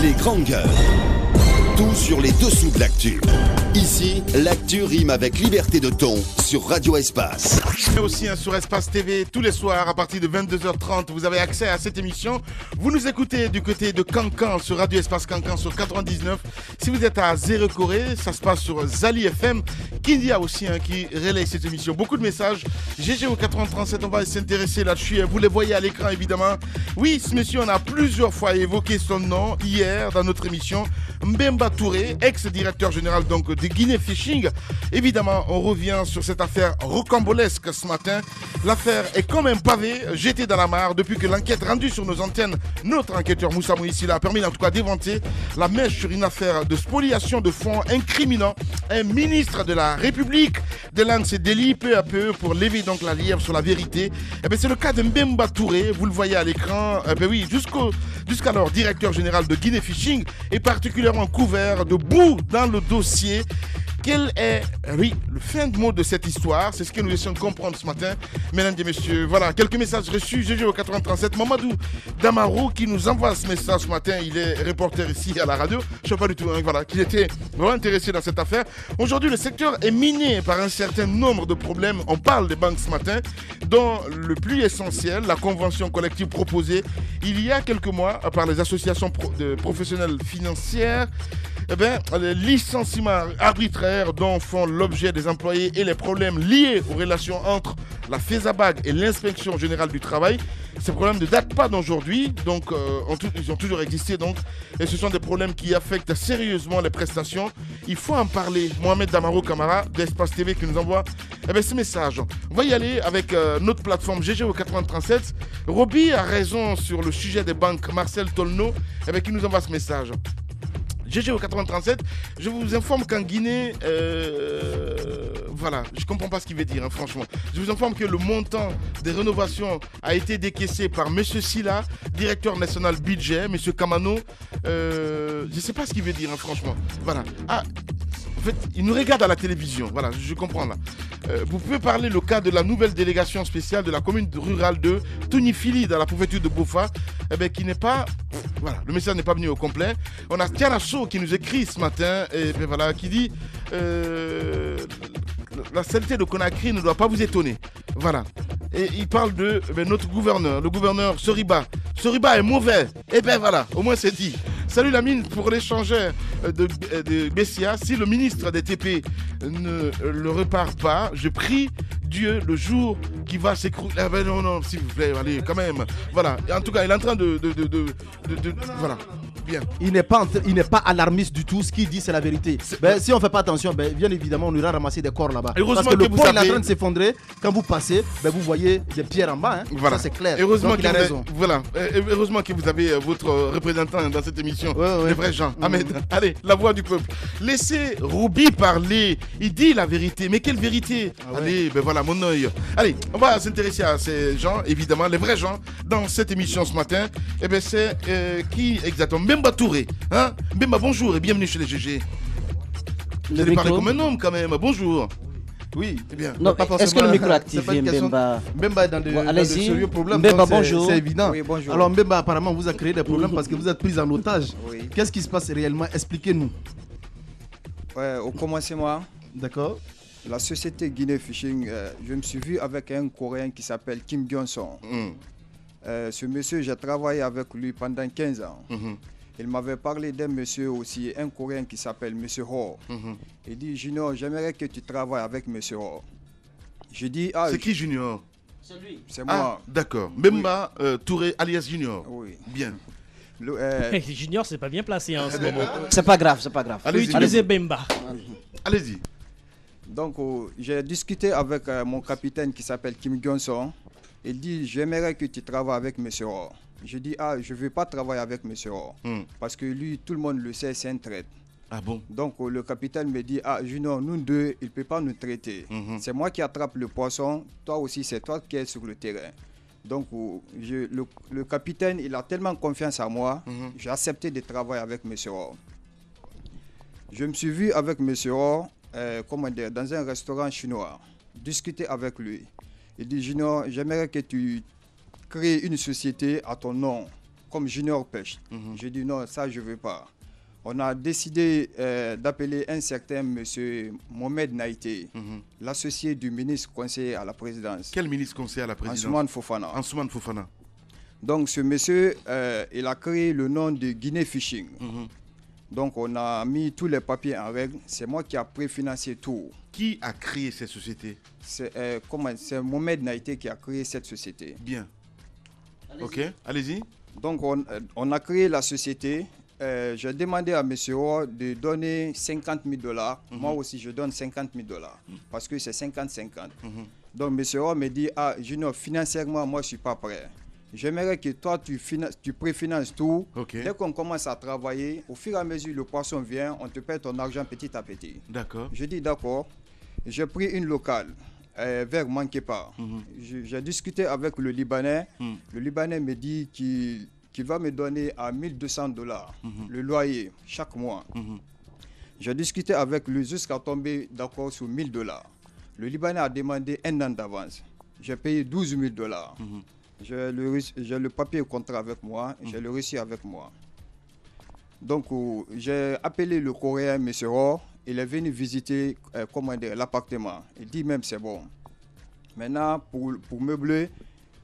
Les grandes gueules. Tout sur les dessous de l'actu. Ici, l'actu rime avec liberté de ton sur Radio Espace. Et aussi sur Espace TV, tous les soirs à partir de 22h30, vous avez accès à cette émission. Vous nous écoutez du côté de Cancan sur Radio Espace Cancan sur 99. Si vous êtes à Zéro Corée, ça se passe sur Zali FM. Kindia aussi qui relaye cette émission. Beaucoup de messages. GG au 8037, on va s'intéresser là-dessus. Vous les voyez à l'écran évidemment. Oui, ce monsieur, on a plusieurs fois évoqué son nom hier dans notre émission. Mbemba Touré, ex-directeur général donc de Guinée Fishing. Évidemment, on revient sur cette affaire rocambolesque ce matin. L'affaire est comme un pavé jeté dans la mare depuis que l'enquête rendue sur nos antennes, notre enquêteur Moussa Moïsila a permis en tout cas d'éventer la mèche sur une affaire de spoliation de fonds incriminant un ministre de la République de lance ses délits peu à peu pour lever donc la lièvre sur la vérité. Et bien, c'est le cas de Mbemba Touré, vous le voyez à l'écran. Oui, jusqu'alors directeur général de Guinée Fishing et particulièrement couvert de boue dans le dossier. Quel est, le fin de mot de cette histoire? C'est ce que nous essayons de comprendre ce matin, mesdames et messieurs. Voilà, quelques messages reçus. GG au 8037. Mamadou Damaro qui nous envoie ce message ce matin. Il est reporter ici à la radio. Je ne sais pas du tout, qu'il était vraiment intéressé dans cette affaire. Aujourd'hui, le secteur est miné par un certain nombre de problèmes. On parle des banques ce matin, dont le plus essentiel, la convention collective proposée il y a quelques mois par les associations professionnelles financières. Les licenciements arbitraires dont font l'objet des employés et les problèmes liés aux relations entre la FESABAG et l'inspection générale du travail, ces problèmes ne datent pas d'aujourd'hui, donc ils ont toujours existé donc, et ce sont des problèmes qui affectent sérieusement les prestations. Il faut en parler. Mohamed Damaro Camara d'Espace TV qui nous envoie ce message. On va y aller avec notre plateforme GG au 8037. Roby a raison sur le sujet des banques. Marcel Tolno qui nous envoie ce message. GG au 8037, je vous informe qu'en Guinée, je comprends pas ce qu'il veut dire, franchement. Je vous informe que le montant des rénovations a été décaissé par M. Silla, directeur national budget, M. Kamano. Je sais pas ce qu'il veut dire, franchement. Voilà. En fait, il nous regarde à la télévision. Voilà, je comprends là. Vous pouvez parler le cas de la nouvelle délégation spéciale de la commune rurale de Tunifili dans la préfecture de Bofa, qui n'est pas... Voilà, le message n'est pas venu au complet. On a Tiarasso qui nous écrit ce matin, qui dit la saleté de Conakry ne doit pas vous étonner. Voilà. Et il parle de notre gouverneur, le gouverneur Soriba. Soriba est mauvais. Au moins c'est dit. Salut la mine pour l'échangeur de Bessia. Si le ministre des TP ne le répare pas, je prie Dieu le jour qui va s'écrouler. Non, s'il vous plaît, allez, quand même. Voilà. Et en tout cas, il est en train de voilà. Bien. Il n'est pas alarmiste du tout. Ce qu'il dit, c'est la vérité. Si on ne fait pas attention, bien évidemment, on ira ramasser des corps là-bas. Parce que le pont est en train de s'effondrer. Quand vous passez, vous voyez des pierres en bas. Voilà. Ça, c'est clair. Heureusement qu'il a raison. Voilà. Heureusement que vous avez votre représentant dans cette émission. Les vrais gens. Ahmed, allez, la voix du peuple. Laissez Roubi parler. Il dit la vérité. Mais quelle vérité? Allez, mon œil. Allez, on va s'intéresser à ces gens, évidemment, les vrais gens, dans cette émission ce matin. C'est qui exactement? Mbemba Touré. Mbemba, bonjour et bienvenue chez les GG. Vous allez parler comme un homme quand même. Bonjour. Oui, eh bien. Non, est-ce que le micro est activé, Mbemba? Mbemba est dans de sérieux problèmes. Mbemba, bonjour. C'est évident. Oui, bonjour. Alors, Mbemba, apparemment, vous a créé des problèmes parce que vous êtes pris en otage. Oui. Qu'est-ce qui se passe réellement? Expliquez-nous. Au commencement, d'accord. La société Guinée Fishing, je me suis vu avec un Coréen qui s'appelle Kim Gyonson. Ce monsieur, j'ai travaillé avec lui pendant 15 ans. Il m'avait parlé d'un monsieur aussi, un Coréen qui s'appelle Monsieur Ho. Il dit, Junior, j'aimerais que tu travailles avec Monsieur Ho. Je dis, c'est qui Junior? C'est lui. C'est moi. D'accord. Mbemba Touré alias Junior. Oui. Bien. Junior, c'est pas bien placé en ce moment. C'est pas grave. Utilisez Mbemba. Allez-y. Donc, j'ai discuté avec mon capitaine qui s'appelle Kim Gyonson. Il dit, j'aimerais que tu travailles avec M. Ho. Je dis, je ne veux pas travailler avec M. Ho. Parce que lui, tout le monde le sait, c'est un traître. Ah bon? Donc, le capitaine me dit, Junior, nous deux, il ne peut pas nous traiter. C'est moi qui attrape le poisson. Toi aussi, c'est toi qui es sur le terrain. Donc, le capitaine, il a tellement confiance en moi. J'ai accepté de travailler avec M. Ho. Je me suis vu avec M. Ho. Dans un restaurant chinois, discuter avec lui. Il dit, Junior, j'aimerais que tu crées une société à ton nom, comme Junior pêche. J'ai dit non, ça je ne veux pas. On a décidé d'appeler un certain monsieur Mohamed Naïté, l'associé du ministre conseiller à la présidence. Quel ministre conseiller à la présidence? Ansoumane Fofana. Ansoumane Fofana. Donc ce monsieur, il a créé le nom de Guinée Fishing. Donc on a mis tous les papiers en règle. C'est moi qui a préfinancé tout. Qui a créé cette société? C'est Mohamed Naïté qui a créé cette société. Bien. Ok, allez-y. Donc on a créé la société. J'ai demandé à M. Roy de donner $50,000. Moi aussi, je donne $50,000 parce que c'est 50-50. Donc M. Roy me dit, ah, Junior, financièrement, moi, je ne suis pas prêt. J'aimerais que toi, tu préfinances tout. Dès qu'on commence à travailler, au fur et à mesure le poisson vient, on te paie ton argent petit à petit. D'accord. Je dis d'accord. J'ai pris une locale vers Mankepa. J'ai discuté avec le Libanais. Le Libanais me dit qu'il va me donner à $1,200 le loyer chaque mois. J'ai discuté avec lui jusqu'à tomber d'accord sur $1,000. Le Libanais a demandé 1 an d'avance. J'ai payé $12,000. J'ai le papier au contrat avec moi, j'ai le reçu avec moi. Donc j'ai appelé le Coréen, M. Rohr, il est venu visiter l'appartement. Il dit même c'est bon. Maintenant, pour meubler,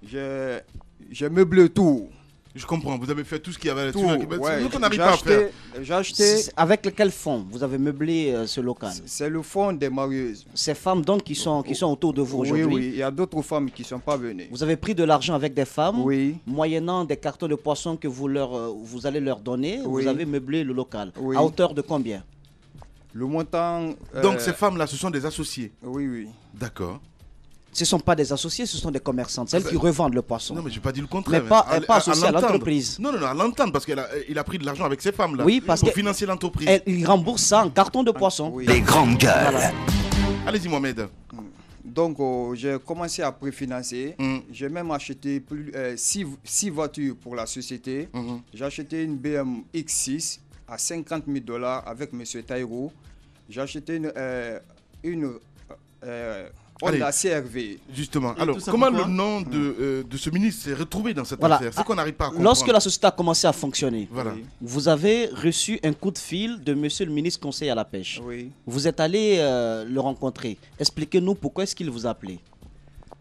j'ai meublé tout. Je comprends, vous avez fait tout ce qu'il y avait tout, là-dessus. Ouais. Nous qu'on n'arrive pas à faire. J'ai acheté. Avec quel fonds vous avez meublé ce local? C'est le fonds des marieuses. Ces femmes donc qui sont autour de vous aujourd'hui? Oui, il y a d'autres femmes qui ne sont pas venues. Vous avez pris de l'argent avec des femmes, oui, moyennant des cartons de poisson que vous allez leur donner. Oui. Vous avez meublé le local. Oui. À hauteur de combien? Le montant. Donc ces femmes-là, ce sont des associés? Oui, oui. D'accord. Ce ne sont pas des associés, ce sont des commerçantes, celles qui revendent le poisson. Non, mais je n'ai pas dit le contraire. Mais pas associées à l'entreprise. Non, à l'entendre, parce qu'il a pris de l'argent avec ces femmes-là. Oui, parce pour financer l'entreprise. Il rembourse ça en carton de poisson. Oui. Les grandes gueules. Voilà. Allez-y, Mohamed. Donc, j'ai commencé à préfinancer. J'ai même acheté 6 voitures pour la société. J'ai acheté une BM X6 à $50,000 avec M. Taïrou. J'ai acheté une Honda CRV. Justement. Alors, comment le nom de ce ministre s'est retrouvé dans cette affaire? C'est qu'on n'arrive pas à comprendre. Lorsque la société a commencé à fonctionner, vous avez reçu un coup de fil de monsieur le ministre conseiller à la pêche. Oui. Vous êtes allé le rencontrer. Expliquez-nous pourquoi est-ce qu'il vous a appelé.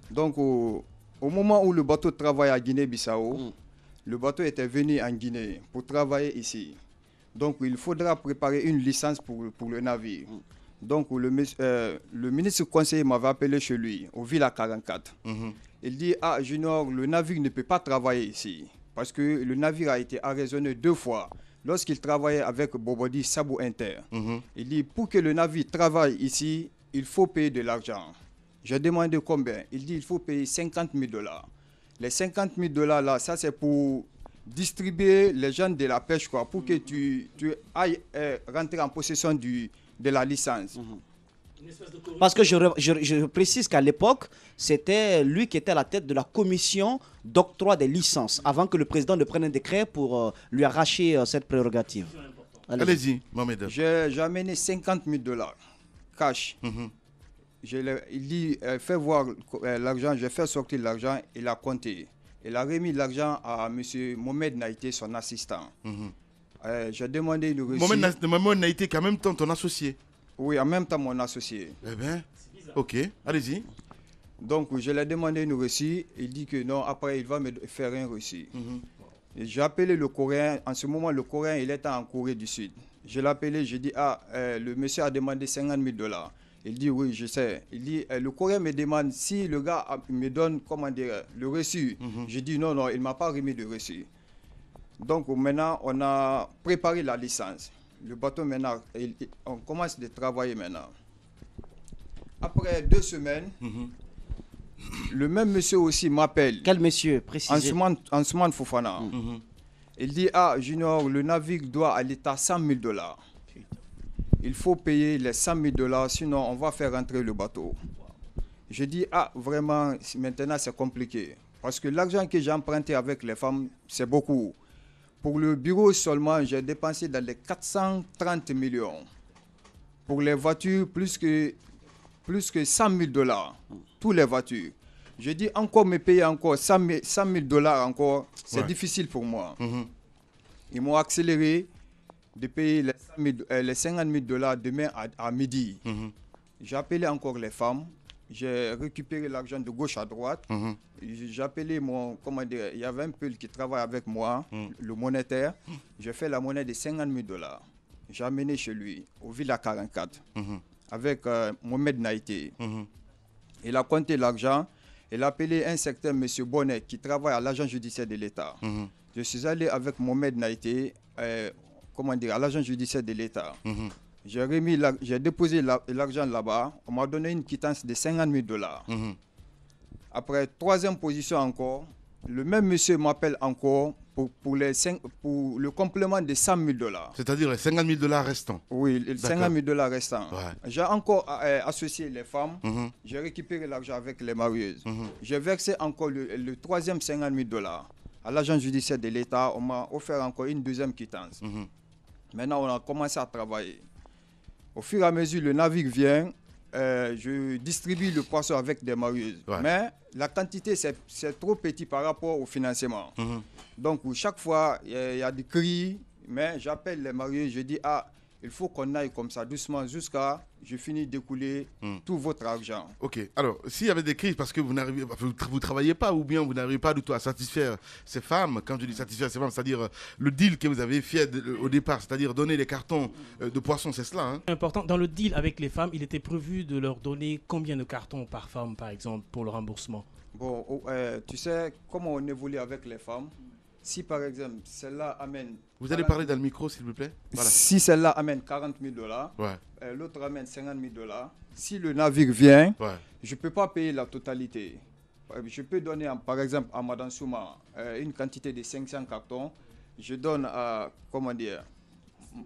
Donc, au moment où le bateau travaille à Guinée-Bissau, le bateau était venu en Guinée pour travailler ici. Donc, il faudra préparer une licence pour le navire. Donc, le ministre conseiller m'avait appelé chez lui, au Villa 44. Il dit, ah, Junior, le navire ne peut pas travailler ici. Parce que le navire a été arraisonné 2 fois lorsqu'il travaillait avec Bobodi Sabou Inter. Il dit, pour que le navire travaille ici, il faut payer de l'argent. J'ai demandé combien? Il dit, il faut payer $50,000. Les $50,000 là, ça c'est pour distribuer les gens de la pêche, quoi, pour que tu ailles rentrer en possession de la licence. Parce que je précise qu'à l'époque, c'était lui qui était à la tête de la commission d'octroi des licences, avant que le président ne prenne un décret pour lui arracher cette prérogative. Allez-y, Mohamed. J'ai amené $50,000 cash. Il dit, fais voir l'argent, j'ai fait sortir l'argent, il a compté. Il a remis l'argent à M. Mohamed Naïté, son assistant. J'ai demandé le reçu. Mohamed Naïté, qui est en même temps ton associé? Oui, en même temps mon associé. Eh bien, ok, allez-y. Donc, je lui ai demandé une reçu. Il dit que non, après, il va me faire un reçu. J'ai appelé le Coréen. En ce moment, le Coréen, il était en Corée du Sud. Je l'ai appelé, j'ai dit, ah, le monsieur a demandé $50,000. Il dit, oui, je sais. Il dit, le Coréen me demande si le gars me donne, comment dire, le reçu. J'ai dit, non, il ne m'a pas remis de reçu. Donc, maintenant, on a préparé la licence. Le bateau, maintenant, on commence de travailler maintenant. Après 2 semaines, le même monsieur aussi m'appelle. Quel monsieur, précisez? Ansoumane Fofana. Il dit, ah, Junior, le navire doit à l'État $100,000. Il faut payer les $100,000, sinon on va faire rentrer le bateau. Je dis, ah, vraiment, maintenant c'est compliqué. Parce que l'argent que j'ai emprunté avec les femmes, c'est beaucoup. Pour le bureau seulement, j'ai dépensé dans les 430 millions. Pour les voitures, plus que $100,000, toutes les voitures. Je dis encore me payer encore 100 000 dollars encore, c'est difficile pour moi. Ils m'ont accéléré de payer les 50 000 dollars demain à midi. J'ai appelé encore les femmes. J'ai récupéré l'argent de gauche à droite. J'ai appelé il y avait un peu qui travaille avec moi, le monétaire. J'ai fait la monnaie de 50 000 dollars. J'ai amené chez lui, au Villa 44, avec Mohamed Naïté. Il a compté l'argent. Il a appelé un certain M. Bonnet qui travaille à l'agence judiciaire de l'État. Je suis allé avec Mohamed Naïté, à l'agence judiciaire de l'État. J'ai déposé l'argent là-bas. On m'a donné une quittance de 50 000 dollars. Après, troisième position encore, le même monsieur m'appelle encore pour le complément de 100 000 dollars. C'est-à-dire les 50 000 dollars restants. Oui, les 50 000 dollars restants. J'ai encore associé les femmes. J'ai récupéré l'argent avec les marieuses. J'ai versé encore le troisième 50 000 dollars à l'agence judiciaire de l'État. On m'a offert encore une deuxième quittance. Maintenant, on a commencé à travailler. Au fur et à mesure, le navire vient. Je distribue le poisson avec des marieuses. Mais la quantité, c'est trop petit par rapport au financement. Donc, chaque fois, il y a des cris, mais j'appelle les marieuses, je dis, il faut qu'on aille comme ça, doucement, jusqu'à je finis d'écouler tout votre argent. Ok, alors, s'il y avait des crises parce que vous ne travaillez pas ou bien vous n'arrivez pas du tout à satisfaire ces femmes, quand je dis satisfaire ces femmes, c'est-à-dire le deal que vous avez fait au départ, c'est-à-dire donner les cartons de poissons, c'est cela hein? Important, dans le deal avec les femmes, il était prévu de leur donner combien de cartons par femme, par exemple, pour le remboursement? Bon, tu sais, comment on évolue avec les femmes? Si par exemple, celle-là amène... Vous allez parler dans le micro, s'il vous plaît. Voilà. Si celle-là amène 40 000 dollars, l'autre amène 50 000 dollars. Si le navire vient, je ne peux pas payer la totalité. Je peux donner, par exemple, à Madame Souma une quantité de 500 cartons. Je donne à,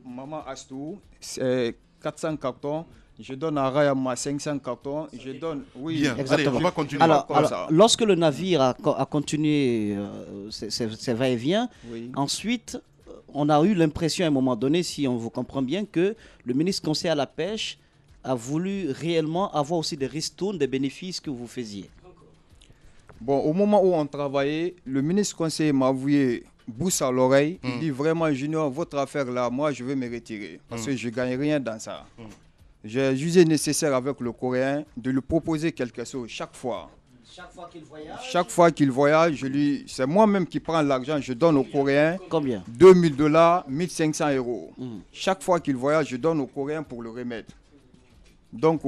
Maman Astou, 400 cartons. Je donne à Rayama 500 cartons. Je donne, Bien. Allez, on va continuer. Alors, lorsque le navire a continué ses va-et-vient, ensuite, on a eu l'impression à un moment donné, si on vous comprend bien, que le ministre conseiller à la pêche a voulu réellement avoir aussi des ristournes, des bénéfices que vous faisiez. Bon, au moment où on travaillait, le ministre conseiller m'a avoué bousse à l'oreille. Il dit vraiment, Junior, votre affaire là, moi je vais me retirer parce que je ne gagne rien dans ça. J'ai jugé nécessaire avec le Coréen de lui proposer quelque chose chaque fois. Chaque fois qu'il voyage, c'est moi-même qui prends l'argent, je donne au Coréen. Combien? 2000 dollars, 1500 euros. Chaque fois qu'il voyage, je donne au Coréen pour le remettre. Donc,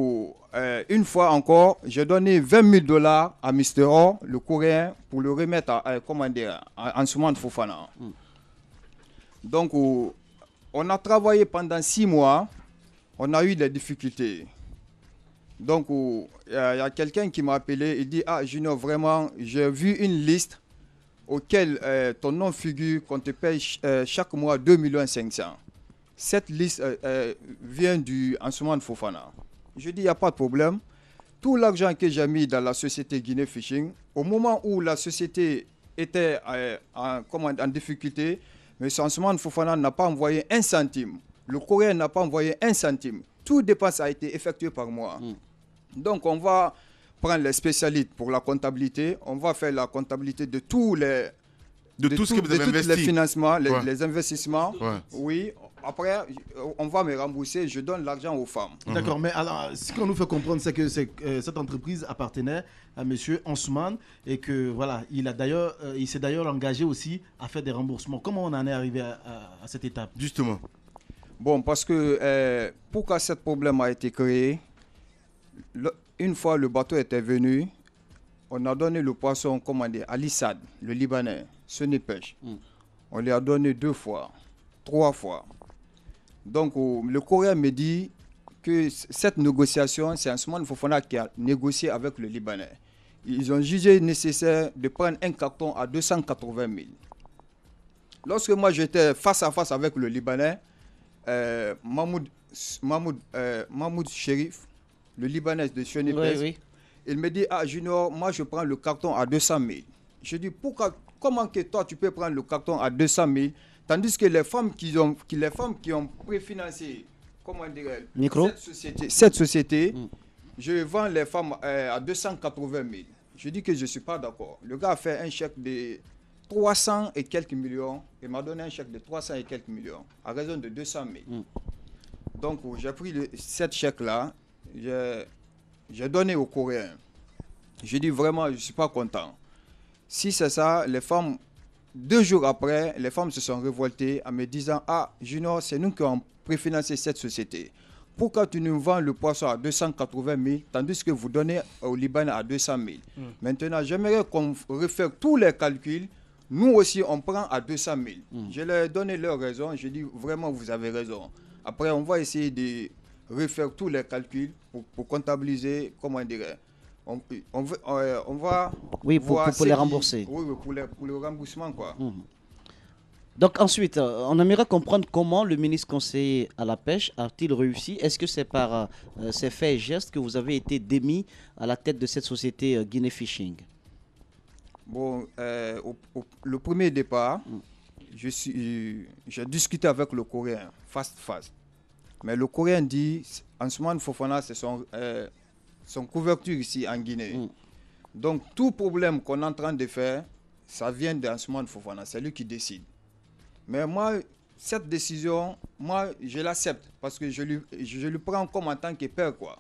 une fois encore, j'ai donné 20 000 dollars à Mr. O, le Coréen, pour le remettre à Ansoumane Fofana. Donc, on a travaillé pendant 6 mois. On a eu des difficultés. Donc, il y a quelqu'un qui m'a appelé, il dit, Junior, vraiment, j'ai vu une liste auquel ton nom figure, qu'on te paye chaque mois 2 500 000. Cette liste vient du Ansoumane Fofana. Je dis, il n'y a pas de problème. Tout l'argent que j'ai mis dans la société Guinée Fishing, au moment où la société était en difficulté, M. Ansoumane Fofana n'a pas envoyé 1 centime. Le Coréen n'a pas envoyé 1 centime. Tout dépense a été effectué par moi. Donc, on va prendre les spécialistes pour la comptabilité. On va faire la comptabilité de tous les... tout ce que vous avez investi. Les financements, les investissements. Oui. Après, on va me rembourser. Je donne l'argent aux femmes. D'accord. Mais alors, ce qu'on nous fait comprendre, c'est que cette entreprise appartenait à M. Ansoumane et que, voilà, il s'est d'ailleurs engagé aussi à faire des remboursements. Comment on en est arrivé à cette étape? Justement. Bon, parce que pourquoi ce problème a été créé, une fois le bateau était venu, on a donné le poisson, à l'Issad, le Libanais, Sony Pêche. On lui a donné 2 fois, 3 fois. Donc, le Coréen me dit que cette négociation, c'est Ansoumane Fofana qui a négocié avec le Libanais. Ils ont jugé nécessaire de prendre un carton à 280 000. Lorsque moi j'étais face à face avec le Libanais, Mahmoud Sherif, le Libanais de Chonipes, il me dit, Junior, moi je prends le carton à 200 000. Je dis, comment que toi tu peux prendre le carton à 200 000, tandis que les femmes qui ont préfinancé, cette société, je vends les femmes à 280 000. Je dis que je ne suis pas d'accord. Le gars a fait un chèque de 300 et quelques millions. Il m'a donné un chèque de 300 et quelques millions à raison de 200 000. Donc, j'ai pris cette chèque-là, j'ai donné aux Coréens. Je dis vraiment, je ne suis pas content. Si c'est ça, les femmes, 2 jours après, les femmes se sont révoltées en me disant « Ah, Junior, c'est nous qui avons préfinancé cette société. Pourquoi tu nous vends le poisson à 280 000 tandis que vous donnez au Liban à 200 000 Maintenant, j'aimerais qu'on refaire tous les calculs. Nous aussi, on prend à 200 000. Je leur ai donné leur raison. Je dis vraiment, vous avez raison. Après, on va essayer de refaire tous les calculs pour comptabiliser, comment on dirait. On va Oui, pour les rembourser. Oui, pour le remboursement, quoi. Donc ensuite, on aimerait comprendre comment le ministre conseiller à la pêche a-t-il réussi. Est-ce que c'est par ces faits et gestes que vous avez été démis à la tête de cette société Guinea Fishing? Bon, le premier départ, j'ai discuté avec le Coréen, face à face. Mais le Coréen dit, Ansoumane Fofana, c'est son couverture ici en Guinée. Donc, tout problème qu'on est en train de faire, ça vient d'Ansoumane Fofana, c'est lui qui décide. Mais moi, cette décision, moi, je l'accepte parce que je le prends comme en tant que père, quoi.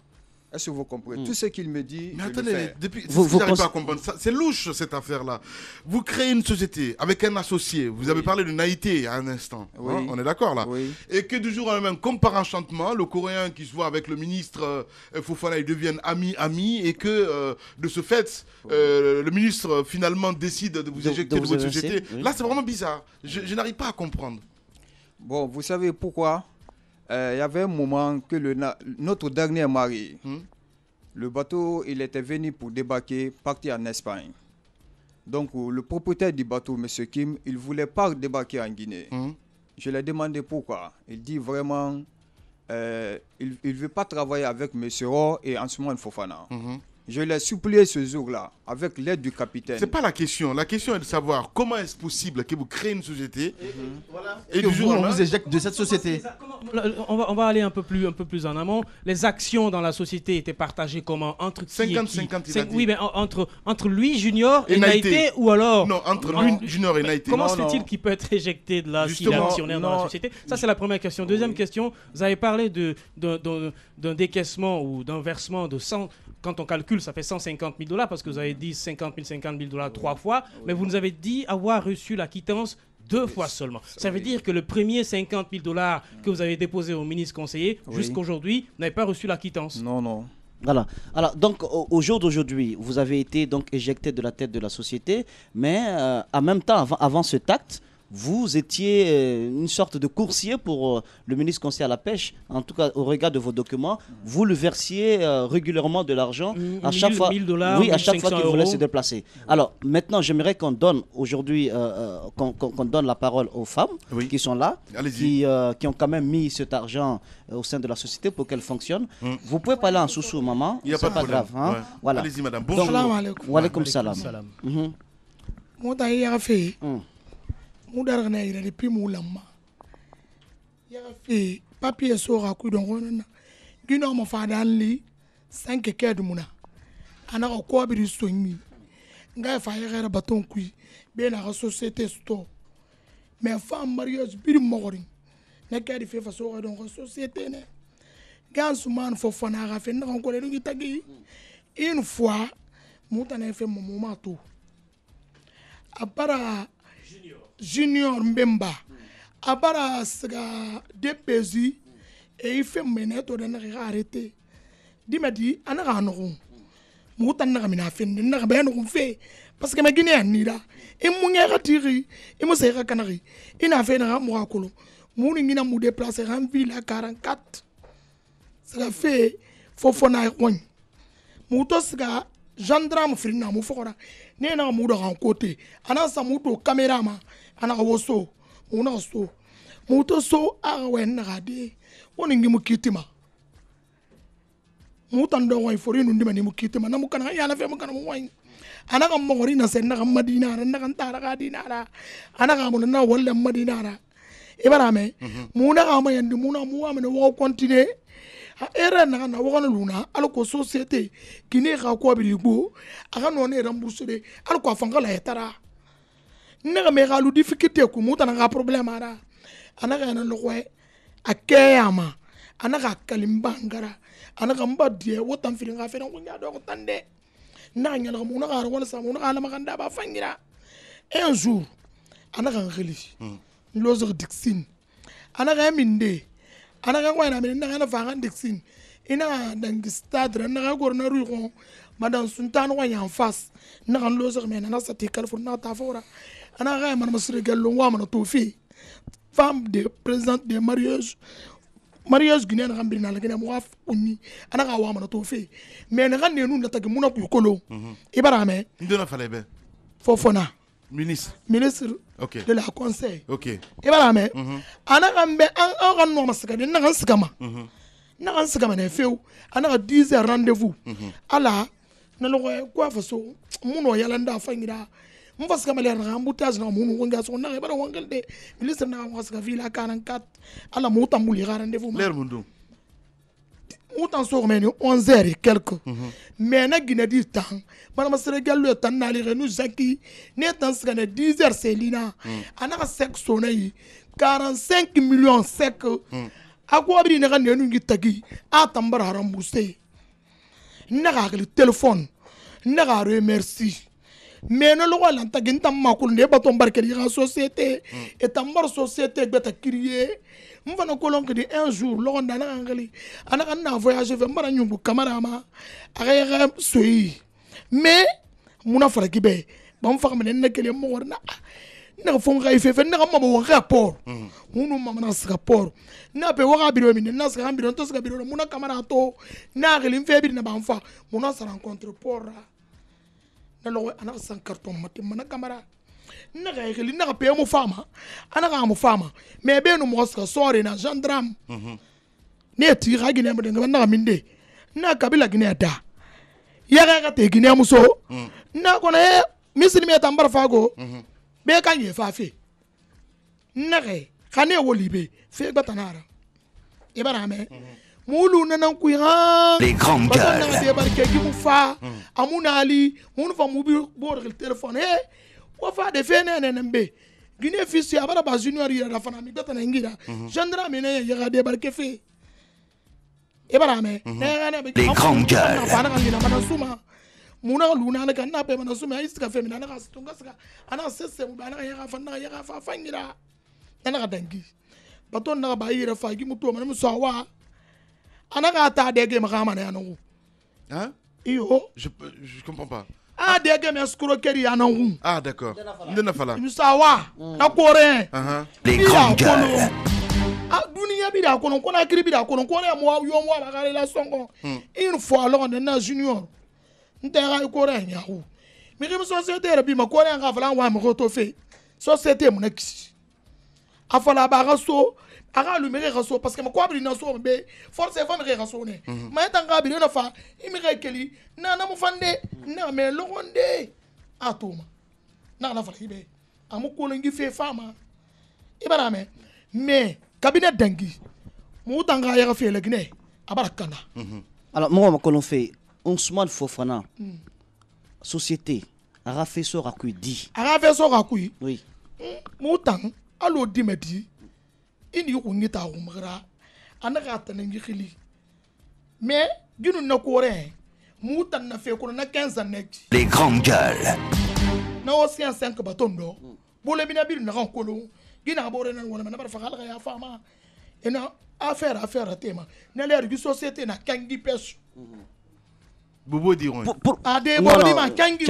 Est-ce que vous comprenez? Tout ce qu'il me dit, mais je attendez, le fais. depuis, vous n'arrivez pas à comprendre ça. C'est louche, cette affaire-là. Vous créez une société avec un associé. Vous avez parlé de naïveté à un instant. Oui. Hein, on est d'accord, là. Oui. Et que du jour au lendemain, comme par enchantement, le Coréen qui se voit avec le ministre Fofana, ils deviennent amis, et que de ce fait, le ministre finalement décide de vous éjecter de votre société. Oui. Là, c'est vraiment bizarre. Je n'arrive pas à comprendre. Bon, vous savez pourquoi? Il y avait un moment que notre dernier mari, le bateau, il était venu pour débarquer, partir en Espagne. Donc, le propriétaire du bateau, M. Kim, il ne voulait pas débarquer en Guinée. Je lui ai demandé pourquoi. Il dit vraiment, il ne veut pas travailler avec M. Ro et Ansoumane Fofana. Je l'ai supplié ce jour-là, avec l'aide du capitaine. C'est pas la question. La question est de savoir comment est-ce possible que vous créez une société Et que vous, on vous éjecte de cette société. On va aller un peu plus en amont. Les actions dans la société étaient partagées comment? Entre qui 50-50, il a dit. Oui, mais entre lui, Junior, et Naïté, ou alors... Non, entre lui, Junior et Naïté. Comment se fait-il qu'il peut être éjecté de là s'il est actionnaire dans la société? Ça, c'est la première question. Deuxième question, vous avez parlé d'un décaissement ou d'un versement de 100... Quand on calcule, ça fait 150 000 $, parce que vous avez dit 50 000 $ 3 fois, mais vous nous avez dit avoir reçu la quittance 2 fois seulement. Ça veut dire que le premier 50 000 $ que vous avez déposé au ministre conseiller, jusqu'à aujourd'hui, vous n'avez pas reçu la quittance. Non. Voilà. Alors, donc, au jour d'aujourd'hui, vous avez été donc éjecté de la tête de la société, mais en même temps, avant cet acte, vous étiez une sorte de coursier pour le ministre conseiller à la pêche, en tout cas au regard de vos documents. Vous le versiez régulièrement de l'argent à chaque fois, 1 000 $, oui, à chaque fois qu'il voulait 1 500 se déplacer. Alors maintenant, j'aimerais qu'on donne aujourd'hui, qu'on donne la parole aux femmes qui sont là, qui ont quand même mis cet argent au sein de la société pour qu'elle fonctionne. Vous pouvez parler en sous-sous, maman. Il n'y a pas de grave. Hein? Ouais. Voilà. Allez-y, madame. Donc, Bonjour. wa alaikum salam. Mota ya fe mudar na ira de pimu lamma ya fe papier sora ku don wona gino mo fadan li 5 kedu muna ana ko bi sonni nga fa ya gara baton ku be na société sto mais femme mariage bir mogori na kadi fe fa sora don société ne Ansoumane Fofana ga fe na ko le ngi tagi une fois muta na fe mo mato abara Junior Mbemba abara sga DPZ et il fait meneto de na arrêté dimadi ana no muta na mina fe na ba no fe parce que ma Guinée nira e mu ngera tiri e mo sera kanari ina fe na mo akolo mu ni ngina mu déplacer en ville à 44 ça fait Fofana on muto sga gendarme frina mu fokora ne na mu do kan côté ana sa mu to caméra ma ana woso mu na so mu to so a wen na gade woni ngi mu kitima mu tan do way fori nu ndima ni mu kitima na mu kana ya na fe mu kana mu way ana ka mogori na sen na ka madina na kan tara ka dinara ana ka mu na wala madina ra ibara me mu na ka ma yandi mu na mu wa me wo continue a era na na wona luna al ko société qui ne ga ko bi bo aga no ne rembourser al ko fanga la etara ne ga me ga lu difficulté ku muta na ga problème ara ana ga na lo ko akeyama ana ga kalimbangara ana ga mbadie wotan fi nga fe na ko nya do ko tande na nya na mo na ga wala sa mo na ga la maganda ba fangira un jour ana ga ngeli lozer dixine ana ga minde ana ga kwa na min na ga fa ga dixine ina dangi stade na ga gorna ru ko madan suntan wa yan face na ga lozer men na sa te Californie na ta fora ana ga man masre gallo wa man to fi femme de présidente de mariage guinéen na gambiri na la guinée mo af uni ana ga wa man to fi mais na ga ne nu na ta muna ku kolo ibarame ndona fale be fofona ministre okay. de la conseil okay ibarame ana gambe an ga no masaka na ga sigama na ga sigama na feu ana ga 10h rendez-vous ala na lo ko fa so muno yalanda fangira mfasika maler na embouteillage na munu ngonga so na bara wangelde ministre na wasika villa 44 ala muta muli rendez-vous l'air mundu muta so meni 11h et quelques mais na Guinée du temps bana masere gallo tan na li renu zaki ne tan sika na 10h selina ana ka section na 45 millions sec akwa bi ne ga ne nu ngitagi a tambara rembourser na ga le téléphone na ga remercie mais no logo lanta ginta makul ne baton barkeli ga société et tambar société beta crier mfana kolon que un jour logo ndana ngali ana kan na voyager ve mara nyumbu camarama aga soyi mais muna fara kibe bam fa men na kele mo warna na fon ga ife na ma bo rapport munu mama na rapport na pe wa biro mi na sa biro to sa biro muna camara to na geli mfe bi na bam fa muna sa rencontre porra na lo ana san carton mate mana camara na ga geli na pe mo fama ana ga mo fama mais be no mo ska sore na gendarme ne ti ga gine mo de na minde na kabila gine da ya ga te gine mo so na ko na misiri me tambar fago be kan ye fa fe na ga khane wolibe fe batanara e barame mulu nanan ku ha les grandes gueules na de barke gi mu fa amuna ali mun fa mu bi bor le téléphone wa fa de fe ne nembe gine fils ya bara ba junior ya da fana mi batana ngira gendarme ne ya ga de barke fe e barame les grandes gueules fa na ngira mana suma muna luna na kan na pe mana suma iska fe mi na ga stunga ska ana sese mu ba na ya ga fa fangira na ga dangi baton na ba yira fa gi mutu mana musa wa ana ga ta de ge ma na no hein iyo je comprends pas de ge me escroquerie ya no ah d'accord ndena fala musa wa na kore les grandes gueules dunia bi da kono kona kiri bi da kono kore mo yo mo ba gare la songo une fois alors na junior ntera kore nya hu mi ke société bi ma kore nga fala wa mo to fe société mo na kisi afala ba raso aga lu mere raso parce que ma ko abri na so be force fa mere raso ne ma tanga bi na fa imi ga keli na mu fande na me logonde atoma na la fala ibe amu ko ngi fe fama ibara me mais cabinet dangi mu tanga ya fe le gne abarakana alors moi ma kolon fait Ousmane Fofana société aga fait so rakui di aga fait so rakui oui mu tang alo dimedi ini ko ngita umra anaka tanengi khili mais ginu na kore mu tan na fe ko na 15 ans les grandes gueules na o 5 batondo bole bina bir na kan kolo gina bore na wala na bar fa khala ya fama ena affaire tema na l'air du société na kangi pêche Bobo diront. Pour ade bobo ma kangi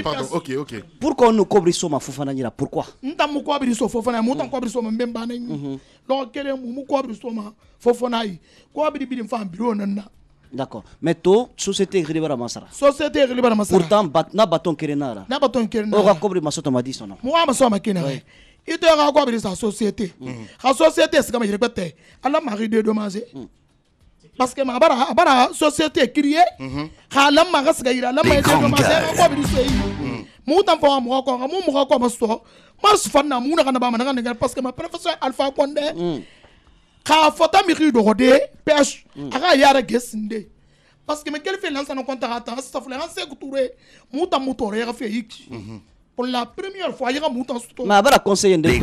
pardon, ok. Pourquoi nous cobrissons ma Fofana Nira? Pourquoi? Ntam mu cobriso Fofana, mu tan cobriso mbemba na ni. Lo kele mu cobriso ma Fofana yi. Cobri bi fam bureau nana. D'accord. Mais toi, société Gribara Masara. Société Gribara Masara. Pourtant, na baton kerenara. Na baton kerenara. On va cobrir ma soto m'a dit son nom. Moi ma so ma kena. Ito ga cobrir sa société. La société c'est comme je répète. Allah mari de dommager. Parce que ma bara société crié ha lamma gasga ira lamma ede ko ma se ko bi so yi mu tan fa mo ko ma so ma su fanna mu na kana ba ma na parce que ma professeur Alpha Condé Ka fota mi ri do de pêche. Aga yara gesinde. Parce que mais quel fait lancer nos contrats ça fait lancer couture muta motor ya fait hiki. Pour la première fois, il y a un mouton. Mais il y a conseiller de mais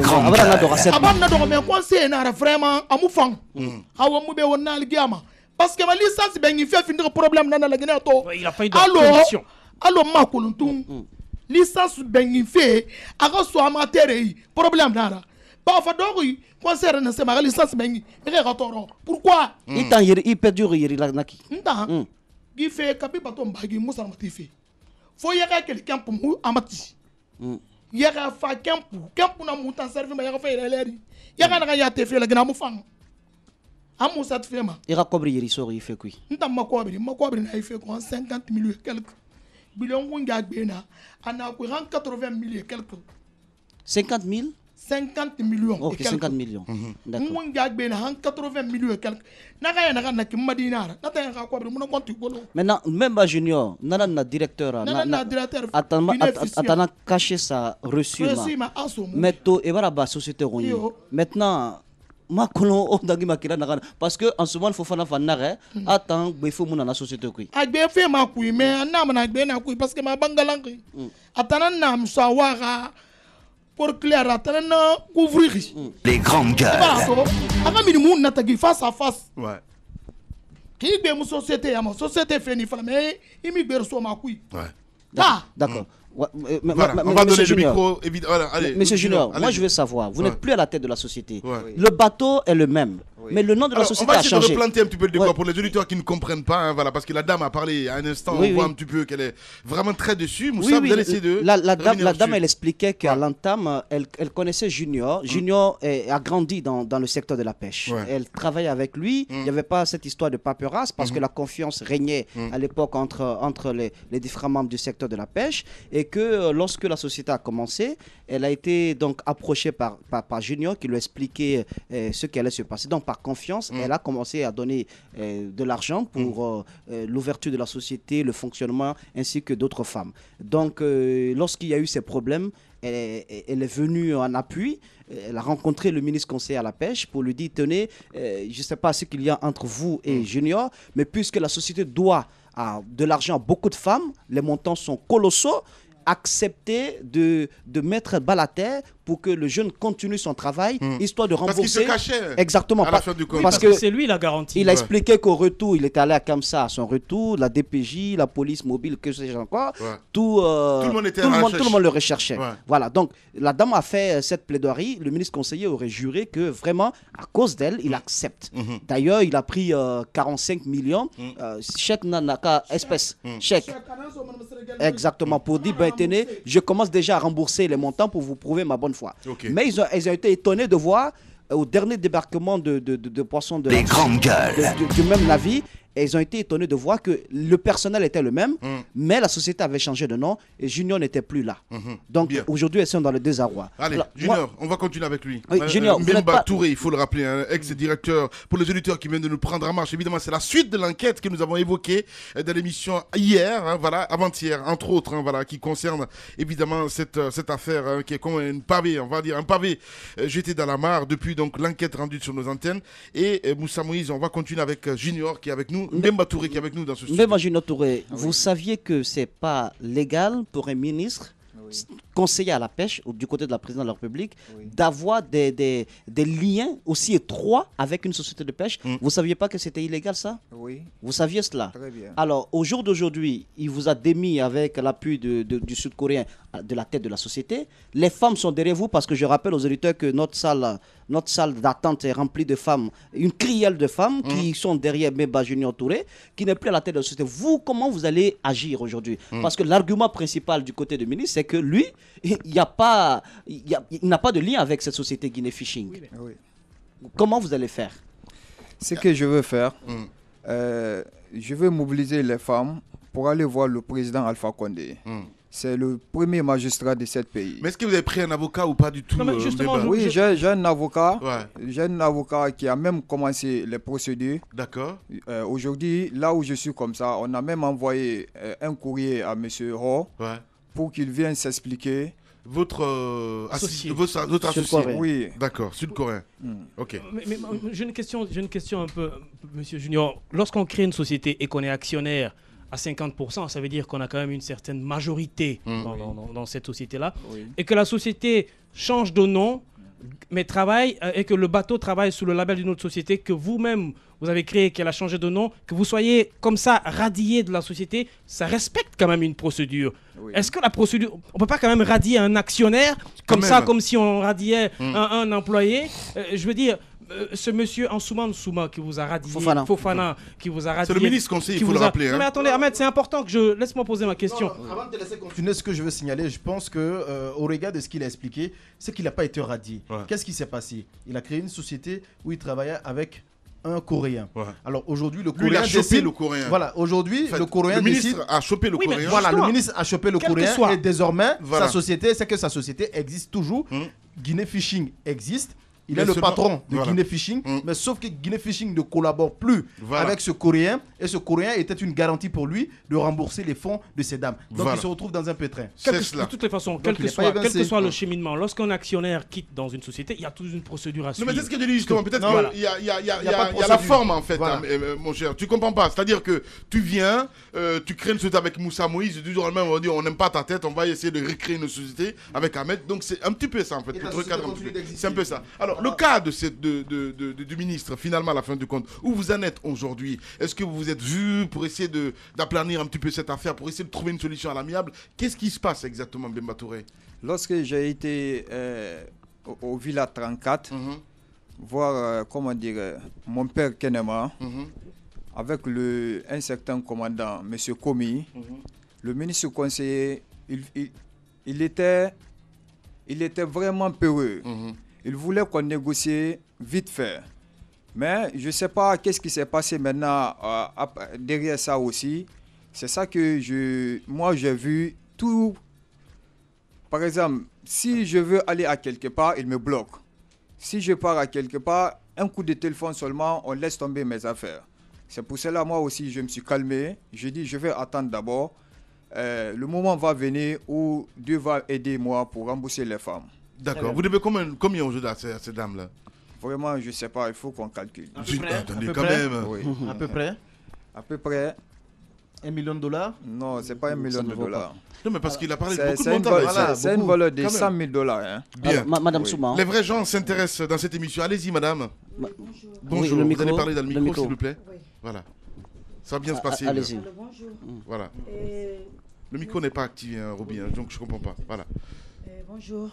conseiller n'a vraiment à moufang. Parce que ma licence ben il fait finir problème dans la Guinée. Il a failli de alors ma colonton licence ben il fait à soit amateur problème là. Pas fadori conseiller n'a c'est ma licence ben il pourquoi il peut durer la naki. Il fait capi bateau mbagi musa matifi. Faut y avoir quelqu'un pour nous amati. Yaga fa kempu na mutan servi ma yaga fa ileri yaga na ya te fe la gna mu fang amu sat fe ma ira kobri yeri sori fe kui ntam ma kobri na ife ko 50 millions quelque billion ngunga gbena ana ko 80 millions quelque 50 000 50 millions. Ok, 50 millions. D'accord. Maintenant, même à Junior, nana directeur, attends caché sa reçu. Mais to et voilà société roni. Maintenant, ma colon on dagi makira nakana parce que en ce moment il faut faire fanare attends il faut mon na société kui. Agbe fait ma kui mais na na agbe na kui parce que ma bangalangi. Attends na msawara pour clair couvrir les grandes gueules face à face ouais qui est une société à ma société fini mais il me so ma couille ouais d'accord. Voilà, on va donner le micro. Allez, Monsieur Junior, moi je veux savoir, vous n'êtes plus à la tête de la société. Le bateau est le même, mais le nom de la société a changé. On va essayer de replanter un petit peu le décor pour les auditeurs qui ne comprennent pas, hein, voilà, parce que la dame a parlé à un instant, on voit un petit peu qu'elle est vraiment très déçue. Moussa, vous allez essayer de... La dame, elle expliquait qu'à l'entame, elle connaissait Junior. Junior a grandi dans le secteur de la pêche. Elle travaillait avec lui. Il n'y avait pas cette histoire de paperasse parce que la confiance régnait à l'époque entre les différents membres du secteur de la pêche. Et que lorsque la société a commencé, elle a été donc approchée par Junior qui lui expliquait ce qui allait se passer. Donc par confiance, elle a commencé à donner de l'argent pour l'ouverture de la société, le fonctionnement, ainsi que d'autres femmes. Donc lorsqu'il y a eu ces problèmes, elle est venue en appui. Elle a rencontré le ministre conseiller à la pêche pour lui dire, tenez, je ne sais pas ce qu'il y a entre vous et Junior, mais puisque la société doit de l'argent à beaucoup de femmes, les montants sont colossaux, accepter de mettre balle à terre pour que le jeune continue son travail, histoire de rembourser. Parce qu'il se cachait. Exactement. Parce que c'est lui la garantie. Il a expliqué qu'au retour, il était allé à Kamsa à son retour, la DPJ, la police mobile, que sais-je encore, tout le monde le recherchait. Voilà, donc la dame a fait cette plaidoirie, le ministre conseiller aurait juré que vraiment, à cause d'elle, il accepte. D'ailleurs, il a pris 45 millions, chèque nanaka, espèce, chèque. Exactement, pour dire, ben tenez, je commence déjà à rembourser les montants pour vous prouver ma bonne foi. Mais ils ont été étonnés de voir au dernier débarquement de poissons du même navire, et ils ont été étonnés de voir que le personnel était le même, mais la société avait changé de nom et Junior n'était plus là. Donc aujourd'hui, ils sont dans le désarroi. Allez, alors, Junior, on va continuer avec lui. Oui, Junior, Mbemba Touré, il faut le rappeler, hein, ex-directeur, pour les auditeurs qui viennent de nous prendre en marche. Évidemment, c'est la suite de l'enquête que nous avons évoquée dans l'émission hier, hein, voilà, avant-hier, entre autres, hein, voilà, qui concerne évidemment cette affaire hein, qui est comme une pavé, on va dire, un pavé jeté dans la mare depuis donc l'enquête rendue sur nos antennes. Et Moussa Moïse, on va continuer avec Junior qui est avec nous. Mbemba Touré qui est avec nous dans ce studio. Mbemba Junior Touré, vous saviez que c'est pas légal pour un ministre conseiller à la pêche du côté de la présidente de la République d'avoir des liens aussi étroits avec une société de pêche. Vous ne saviez pas que c'était illégal ça? Oui. Vous saviez cela? Très bien. Alors au jour d'aujourd'hui, il vous a démis avec l'appui du Sud-Coréen de la tête de la société. Les femmes sont derrière vous parce que je rappelle aux auditeurs que notre salle d'attente est remplie de femmes, une crielle de femmes qui sont derrière Mbemba Junior Touré, qui n'est plus à la tête de la société. Vous, comment vous allez agir aujourd'hui? Parce que l'argument principal du côté du ministre, c'est que lui, il n'a pas de lien avec cette société Guinée Fishing. Oui. Comment vous allez faire? Ce que je veux faire, je veux mobiliser les femmes pour aller voir le président Alpha Condé. C'est le premier magistrat de ce pays. Mais est-ce que vous avez pris un avocat ou pas du tout? Oui, j'ai un avocat. J'ai un avocat qui a même commencé les procédures. D'accord. Aujourd'hui, là où je suis comme ça, on a même envoyé un courrier à M. Ho pour qu'il vienne s'expliquer votre associé. Votre associé. Oui. D'accord, sud-coréen. Ok. Mais j'ai une question un peu, Monsieur Junior. Lorsqu'on crée une société et qu'on est actionnaire à 50%, ça veut dire qu'on a quand même une certaine majorité dans cette société-là. Oui. Et que la société change de nom, mais travaille, et que le bateau travaille sous le label d'une autre société que vous-même, vous avez créé, qu'elle a changé de nom, que vous soyez comme ça radié de la société, ça respecte quand même une procédure. Oui. Est-ce que la procédure... On ne peut pas quand même radier un actionnaire comme ça, comme si on radiait un employé. Je veux dire... ce monsieur Ansoumane Souma qui vous a radié, Fofana qui vous a radié. C'est le ministre conseiller, il faut le rappeler. Non, mais attendez, Ahmed, c'est important que je... Laisse-moi poser ma question. Non, avant de te laisser continuer, ce que je veux signaler, je pense que au regard de ce qu'il a expliqué, c'est qu'il n'a pas été radié. Ouais. Qu'est-ce qui s'est passé? Il a créé une société où il travaillait avec un Coréen. Ouais. Alors aujourd'hui, le Coréen décide... le Coréen. Voilà, aujourd'hui, le Coréen le ministre a chopé le Coréen. Voilà, le ministre a chopé le Coréen et désormais, sa société, c'est que sa société existe toujours. Guinée Fishing existe. Il est le patron de Guinée Fishing, mais sauf que Guinée Fishing ne collabore plus avec ce Coréen, et ce Coréen était une garantie pour lui de rembourser les fonds de ces dames. Donc il se retrouve dans un pétrin. De toutes les façons, quel que soit le cheminement, lorsqu'un actionnaire quitte dans une société, il y a toute une procédure à suivre. Non, mais c'est ce que je dis justement, peut-être qu'il y a la forme en fait, mon cher. Tu comprends pas, c'est-à-dire que tu viens, tu crées une société avec Moussa Moïse, du jour au lendemain on va dire on n'aime pas ta tête, on va essayer de recréer une société avec Ahmed. Donc c'est un petit peu ça en fait. C'est un peu ça. Alors, le cas du ministre, finalement, à la fin du compte, où vous en êtes aujourd'hui? Est-ce que vous vous êtes vu pour essayer d'aplanir un petit peu cette affaire, pour essayer de trouver une solution à l'amiable? Qu'est-ce qui se passe exactement, Bemba Touré? Lorsque j'ai été au Villa 34, voir, comment dire, mon père Kenema, avec un certain commandant, M. Komi, le ministre conseiller, il était vraiment peureux. Il voulait qu'on négocie vite fait. Mais je ne sais pas qu'est-ce qui s'est passé maintenant derrière ça aussi. C'est ça que moi j'ai vu tout. Par exemple, si je veux aller à quelque part, il me bloque. Si je pars à quelque part, un coup de téléphone seulement, on laisse tomber mes affaires. C'est pour cela, moi aussi, je me suis calmé. Je dis, je vais attendre d'abord. Le moment va venir où Dieu va aider moi pour rembourser les femmes. D'accord. Vous devez combien aujourd'hui à ces dames-là? Vraiment, je ne sais pas. Il faut qu'on calcule. Attendez, quand même. Oui. À peu près? À peu près. $1 million? Non, ce n'est pas $1 million. Non, mais parce qu'il a parlé de beaucoup de montants. C'est une valeur de $100 000. Hein. Bien. Madame Souma. Les vrais gens s'intéressent dans cette émission. Allez-y, madame. Bonjour. Oui, vous allez parler dans le micro, s'il vous plaît. Oui. Voilà. Ça va bien se passer. Allez-y. Bonjour. Voilà. Le micro n'est pas activé, hein, Robin, donc je ne comprends pas. Voilà. Bonjour.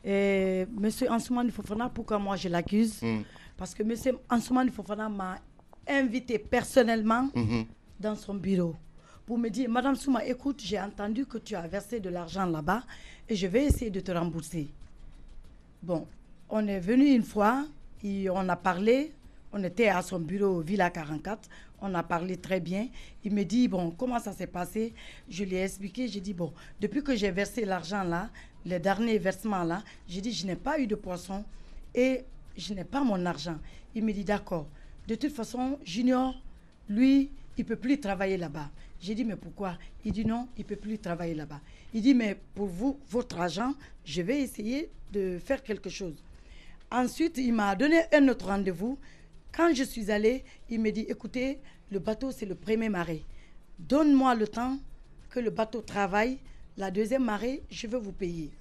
Monsieur Ansoumane Fofana, pourquoi moi je l'accuse? Parce que monsieur Ansoumane Fofana m'a invité personnellement dans son bureau pour me dire, Madame Souma, écoute, j'ai entendu que tu as versé de l'argent là-bas et je vais essayer de te rembourser. Bon, on est venu une fois, et on a parlé, on était à son bureau Villa 44, on a parlé très bien. Il me dit, bon, comment ça s'est passé? Je lui ai expliqué, j'ai dit, bon, depuis que j'ai versé l'argent là, les derniers versements là, j'ai dit, je n'ai pas eu de poisson et je n'ai pas mon argent. Il me dit, d'accord. De toute façon, Junior, lui, il ne peut plus travailler là-bas. J'ai dit, mais pourquoi? Il dit, non, il ne peut plus travailler là-bas. Il dit, mais pour vous, votre argent, je vais essayer de faire quelque chose. Ensuite, il m'a donné un autre rendez-vous. Quand je suis allée, il me dit, écoutez, le bateau, c'est le premier marée. Donne-moi le temps que le bateau travaille. La deuxième marée, je vais vous payer.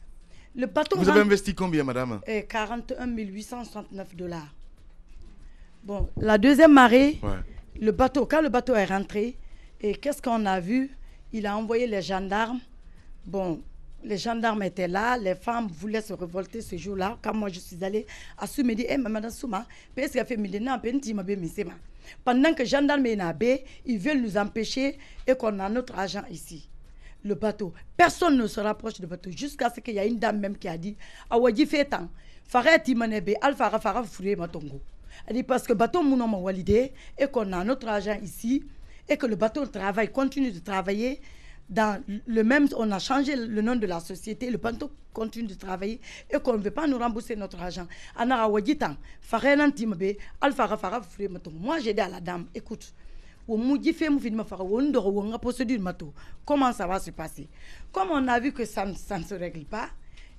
Le bateau vous avez investi combien, madame? 41 869 $. Bon, la deuxième marée, le bateau, quand le bateau est rentré, et qu'est-ce qu'on a vu? Il a envoyé les gendarmes. Bon, les gendarmes étaient là, les femmes voulaient se révolter ce jour-là. Quand moi je suis allée, Assou me dit, Madame Souma, pendant que les gendarmes ils veulent nous empêcher et qu'on a notre argent ici. Le bateau. Personne ne se rapproche du bateau jusqu'à ce qu'il y a une dame même qui a dit Awadji fait tant. Farati manebe alfa fara fure matongo. Elle dit parce que le bateau mounon m'a validé et qu'on a notre argent ici et que le bateau travaille, continue de travailler dans le même. On a changé le nom de la société, le bateau continue de travailler et qu'on ne veut pas nous rembourser notre argent. Ana Awadji tant. Farenanti mabe alfa fara fure matongo. Moi j'ai dit à la dame, écoute. Comment ça va se passer? Comme on a vu que ça ne se règle pas,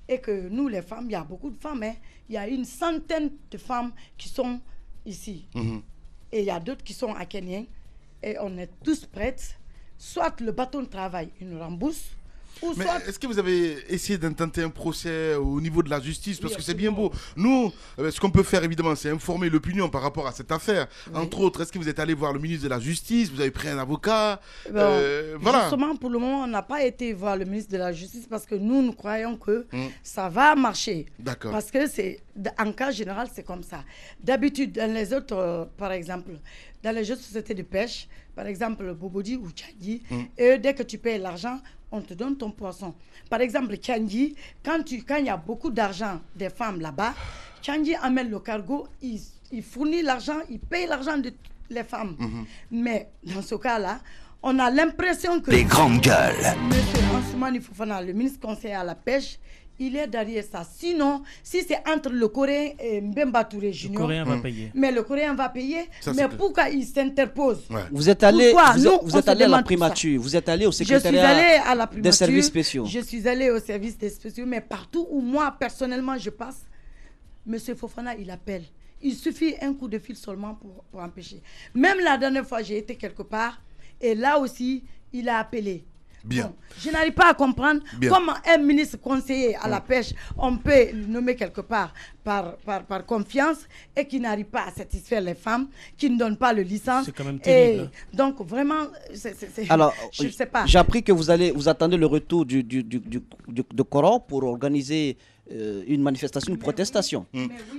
et que nous, les femmes, il y a beaucoup de femmes, hein, il y a une centaine de femmes qui sont ici. Et il y a d'autres qui sont à Kenya. Et on est tous prêtes. Soit le bâton de travail, il nous rembourse. Mais est-ce que vous avez essayé d'intenter un procès au niveau de la justice? Parce que c'est bien beau. Nous, ce qu'on peut faire, évidemment, c'est informer l'opinion par rapport à cette affaire. Entre autres, est-ce que vous êtes allé voir le ministre de la Justice? Vous avez pris un avocat? Voilà. Justement, pour le moment, on n'a pas été voir le ministre de la Justice parce que nous croyons que ça va marcher. D'accord. Parce que en cas général, c'est comme ça. D'habitude, dans les autres, par exemple, dans les autres sociétés de pêche, par exemple, Bobodi ou Tchadi, dès que tu payes l'argent, on te donne ton poisson. Par exemple, Tchandi, quand il y a beaucoup d'argent des femmes là-bas, Tchandi amène le cargo, il fournit l'argent, il paye l'argent de les femmes. Mais dans ce cas-là, on a l'impression que... Les grandes gueules. Monsieur Ansoumani Fofana, le ministre conseiller à la pêche, il est derrière ça. Sinon, si c'est entre le Coréen et Mbemba Touré Junior, le Coréen va payer. Mais le Coréen va payer. Ça, mais pourquoi il s'interpose? Vous êtes allé, vous êtes allé à la primature, vous êtes allé au secrétariat des services spéciaux. Je suis allé au service des spéciaux, mais partout où moi, personnellement, je passe, M. Fofana, il appelle. Il suffit un coup de fil seulement pour empêcher. Même la dernière fois, j'ai été quelque part, et là aussi, il a appelé. Bien. Bon, je n'arrive pas à comprendre comment un ministre conseiller à la pêche, on peut le nommer quelque part par confiance et qui n'arrive pas à satisfaire les femmes, qui ne donne pas le licence. C'est quand même terrible. Et donc vraiment, alors, je ne sais pas. J'ai appris que vous attendez le retour de Coran pour organiser une manifestation, une protestation.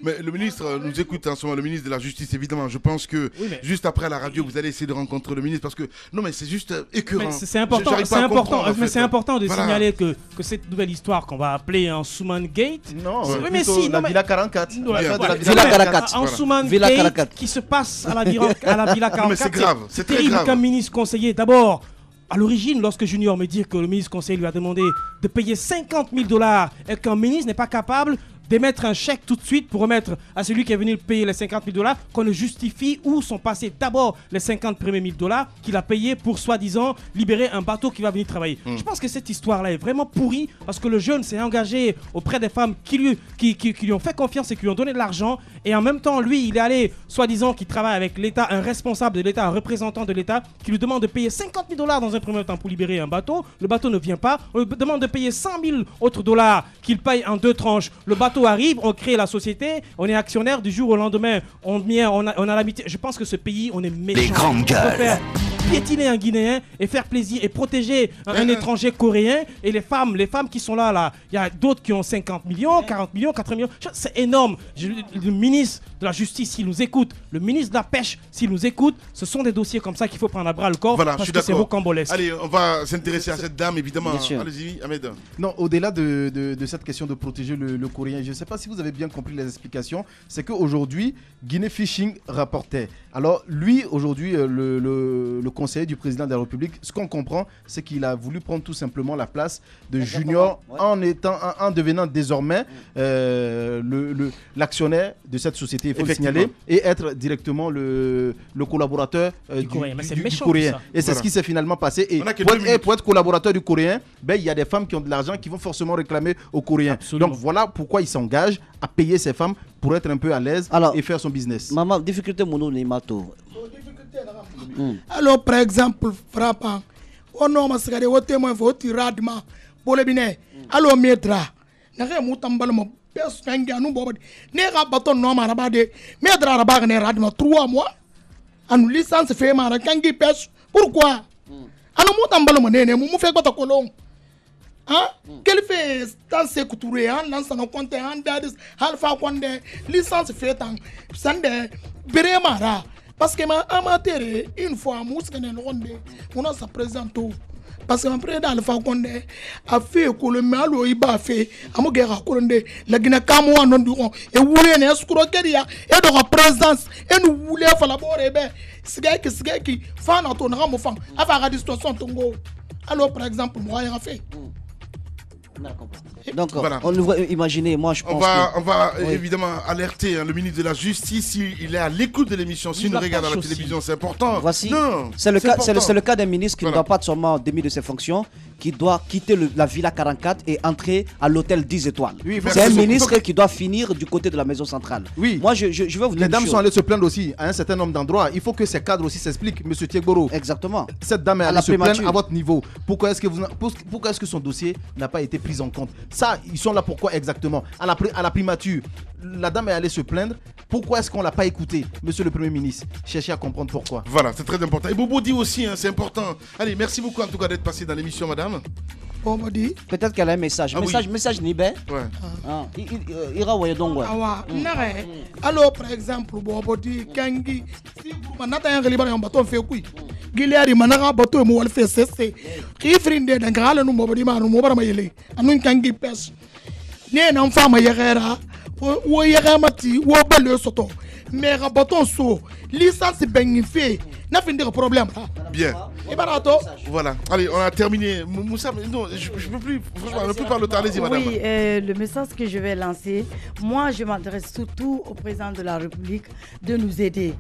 Mais le ministre nous écoute en ce moment, le ministre de la Justice, évidemment. Je pense que juste après la radio, vous allez essayer de rencontrer le ministre parce que non, mais c'est juste écœurant. C'est important, c'est important de signaler que cette nouvelle histoire qu'on va appeler un Souman Gate. Non, mais si, la Villa 44. Villa 44. Un Souman Gate qui se passe à la Villa 44. Mais c'est grave, c'est très terrible grave. qu'un ministre conseiller, d'abord. À l'origine, lorsque Junior me dit que le ministre conseiller lui a demandé de payer 50 000 $ et qu'un ministre n'est pas capable d'émettre un chèque tout de suite pour remettre à celui qui est venu payer les 50 000 $, qu'on ne justifie où sont passés d'abord les 50 premiers $, qu'il a payé pour soi-disant libérer un bateau qui va venir travailler. Je pense que cette histoire-là est vraiment pourrie parce que le jeune s'est engagé auprès des femmes qui lui ont fait confiance et qui lui ont donné de l'argent, et en même temps, lui, il est allé, soi-disant, qu'il travaille avec l'État, un responsable de l'État, un représentant de l'État, qui lui demande de payer 50 000 $ dans un premier temps pour libérer un bateau. Le bateau ne vient pas. On lui demande de payer 100 000 autres $ qu'il paye en 2 tranches. Le bateau arrive, on crée la société, on est actionnaire, du jour au lendemain, on a l'amitié. Je pense que ce pays, on est méchant. Les grandes gueules. Piétiner un Guinéen et faire plaisir et protéger un étranger coréen, et les femmes qui sont là, il y a d'autres qui ont 50 millions, 40 millions, 80 millions, c'est énorme. Le ministre de la Justice, s'il nous écoute, le ministre de la Pêche, s'il nous écoute, ce sont des dossiers comme ça qu'il faut prendre à bras le corps, voilà, parce que c'est rocambolesque. Allez, on va s'intéresser à cette dame, évidemment. Allez-y, Ahmed. Non, au-delà de cette question de protéger le Coréen, je ne sais pas si vous avez bien compris les explications, c'est qu'aujourd'hui, Guinée Fishing rapportait. Alors, lui, aujourd'hui, le conseiller du président de la République, ce qu'on comprend, c'est qu'il a voulu prendre tout simplement la place de Junior en devenant désormais l'actionnaire de cette société, il faut le signaler, et être directement le collaborateur du Coréen. Et c'est ce qui s'est finalement passé. Et pour être collaborateur du Coréen, il y a des femmes qui ont de l'argent qui vont forcément réclamer aux Coréens. Donc voilà pourquoi il s'engage à payer ces femmes pour être un peu à l'aise et faire son business. Maman, difficulté mono Neymato. Alors, par exemple, frappant, on a masqué au témoin, faut tirer pour le binet. Alors, Medra, n'a rien moutambalmo, personne qui a nous bob. N'est pas bâton non marabade, Medra rabat n'est radma 3 mois. À nous licence fait marakangi pêche. Pourquoi? À nous moutambalmo, n'est mou fait quoi ta colon? Hein? Quel fait dans ces couturiers, hein? Lance nos comptes, hein? Dadis, Alpha Conde, licence fait en Sande, Beremara. Parce que ma amateur, une fois, on a sa présente. Parce que mon président Alpha Conde a fait que le malo il a fait, à mon guerre à Conde, la Guinée Cameroun, non du rond, et vous voulez une escroquerie, et de la présence, et nous voulons faire la bonne, et bien, c'est qui, fan à ton rame, fan, avant la distorsion, ton go. Alors, par exemple, moi, il a fait. Donc, voilà. On va imaginer, moi je pense on va évidemment alerter le ministre de la Justice, il est à l'écoute de l'émission, s'il nous regarde à la télévision, c'est important. Voici, c'est le cas d'un ministre qui ne doit pas seulement démis de ses fonctions, qui doit quitter la Villa 44 et entrer à l'hôtel 10 étoiles. Oui, c'est un ministre qui doit finir du côté de la maison centrale. Oui. Moi, je vais vous dire. Les dames sont allées se plaindre aussi à un certain nombre d'endroits. Il faut que ces cadres aussi s'expliquent, monsieur Tiegboro. Exactement. Cette dame est allée se plaindre à votre niveau. Pourquoi est-ce que son dossier n'a pas été pris en compte? Ça, ils sont là pourquoi exactement? À la primature, la dame est allée se plaindre. Pourquoi est-ce qu'on ne l'a pas écouté, monsieur le Premier ministre? Cherchez à comprendre pourquoi. Voilà, c'est très important. Et Bobo dit aussi, hein, c'est important. Allez, merci beaucoup en tout cas d'être passé dans l'émission, madame. Peut-être qu'elle a un message. Message Nibé. Ouais. Ira voyer donc. Alors, par exemple, Bobodi, Kangi, si vous n'avez pas un bateau fait quoi? Giliari manara bateau mo wal fait cesser. Qui frinde dans gala no Bobodi ma no bara mayele. Anun Kangi pes. Ne na fama yera. Wo yera mati wo bale soto. Mais bateau so licence bénéfice. N'a fini de problème. Bien. Voilà. Allez, on a terminé. Moussa, non, je ne peux plus. Franchement, on ne peut pas le temps. Allez-y, madame. Oui, le message que je vais lancer, moi, je m'adresse surtout au président de la République de nous aider.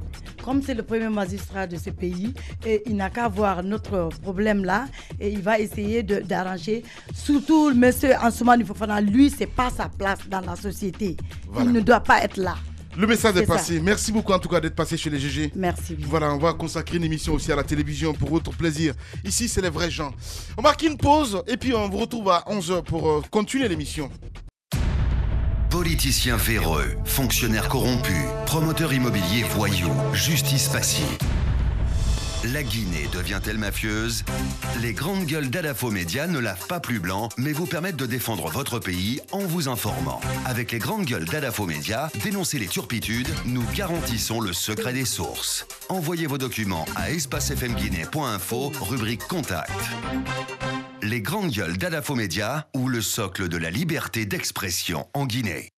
Comme c'est le premier magistrat de ce pays, et il n'a qu'à voir notre problème là, et il va essayer d'arranger. Surtout, monsieur Ansoumani Fofana, lui, c'est pas sa place dans la société. Voilà. Il ne doit pas être là. Le message est passé. Ça. Merci beaucoup en tout cas d'être passé chez les GG. Merci. Voilà, on va consacrer une émission aussi à la télévision pour votre plaisir. Ici, c'est les vrais gens. On marque une pause et puis on vous retrouve à 11h pour continuer l'émission. Politiciens véreux, fonctionnaires corrompus, promoteurs immobiliers voyous, justice passive. La Guinée devient-elle mafieuse? Les grandes gueules d'Adafo Média ne lavent pas plus blanc, mais vous permettent de défendre votre pays en vous informant. Avec les grandes gueules d'Adafo Média, dénoncez les turpitudes, nous garantissons le secret des sources. Envoyez vos documents à espacefmguinée.info, rubrique Contact. Les grandes gueules d'Adafo Média ou le socle de la liberté d'expression en Guinée.